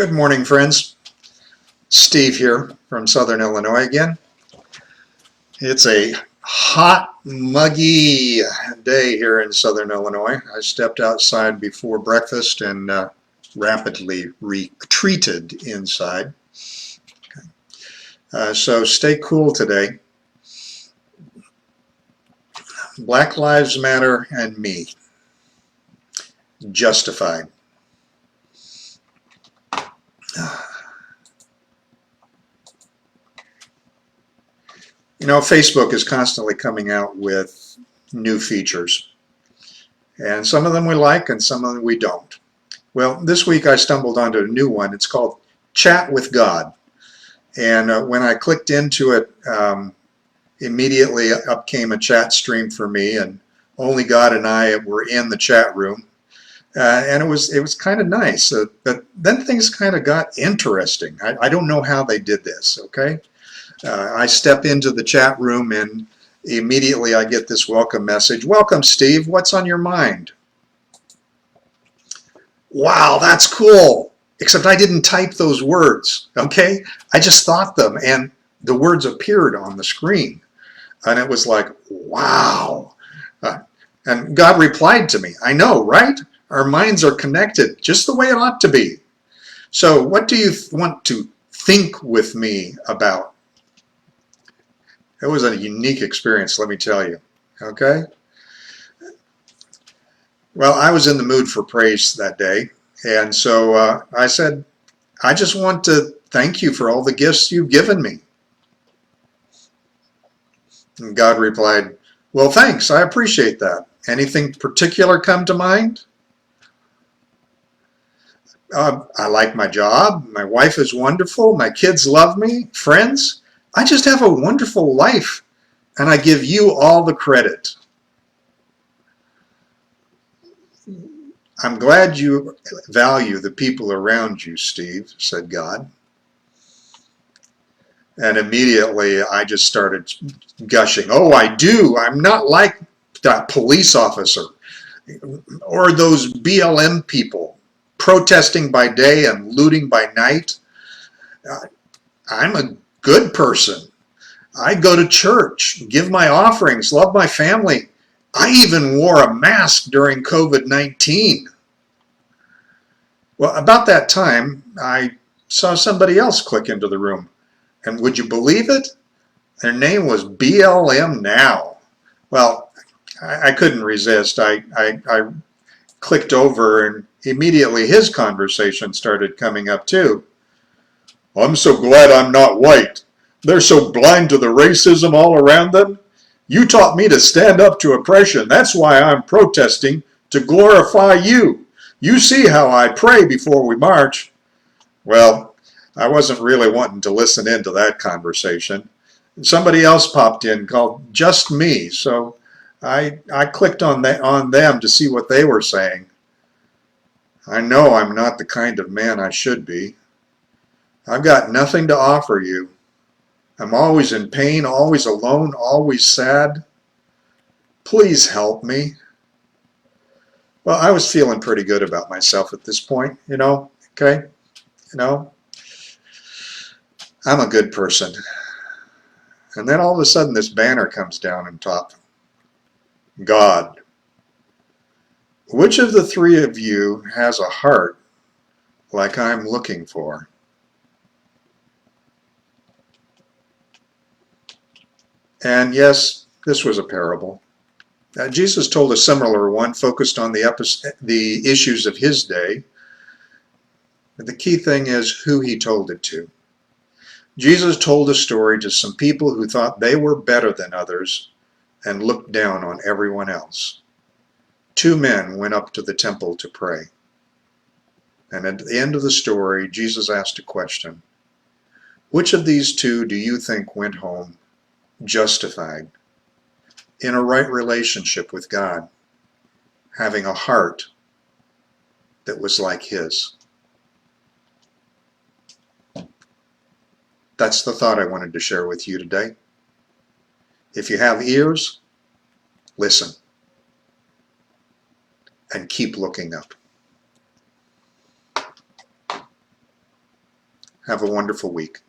Good morning, friends. Steve here from Southern Illinois again. It's a hot, muggy day here in Southern Illinois. I stepped outside before breakfast and rapidly retreated inside. So stay cool today. Black Lives Matter and Me. Justified. You know, Facebook is constantly coming out with new features. And some of them we like and some of them we don't. Well, this week I stumbled onto a new one. It's called Chat with God. And when I clicked into it, immediately up came a chat stream for me, and only God and I were in the chat room. And it was kind of nice. But then things kind of got interesting. I don't know how they did this, okay? I step into the chat room and immediately I get this welcome message. Welcome, Steve. What's on your mind? Wow, that's cool. Except I didn't type those words, okay? I just thought them and the words appeared on the screen. And it was like, wow. And God replied to me. I know, right? Our minds are connected just the way it ought to be. So what do you want to think with me about? It was a unique experience, let me tell you, okay? Well, I was in the mood for praise that day, and so I said, I just want to thank you for all the gifts you've given me. And God replied, well, thanks, I appreciate that. Anything particular come to mind? I like my job, my wife is wonderful, my kids love me, friends. I just have a wonderful life, and I give you all the credit. I'm glad you value the people around you, Steve, said God. And immediately I just started gushing. Oh, I do. I'm not like that police officer or those BLM people protesting by day and looting by night. I'm a good person. I go to church, give my offerings, love my family. I even wore a mask during COVID-19. Well, about that time, I saw somebody else click into the room. And would you believe it? Their name was BLM Now. Well, I couldn't resist. I clicked over and immediately his conversation started coming up too. I'm so glad I'm not white. They're so blind to the racism all around them. You taught me to stand up to oppression. That's why I'm protesting, to glorify you. You see how I pray before we march. Well, I wasn't really wanting to listen into that conversation. Somebody else popped in called Just Me, so I clicked on them to see what they were saying. I know I'm not the kind of man I should be. I've got nothing to offer you. I'm always in pain, always alone, always sad. Please help me. Well, I was feeling pretty good about myself at this point, okay? I'm a good person. And then all of a sudden this banner comes down on top. God. Which of the three of you has a heart like I'm looking for? And yes, this was a parable. Jesus told a similar one focused on the issues of his day. But the key thing is who he told it to. Jesus told a story to some people who thought they were better than others and looked down on everyone else. Two men went up to the temple to pray. And at the end of the story, Jesus asked a question. Which of these two do you think went home justified, in a right relationship with God, having a heart that was like his? That's the thought I wanted to share with you today. If you have ears, listen and keep looking up. Have a wonderful week.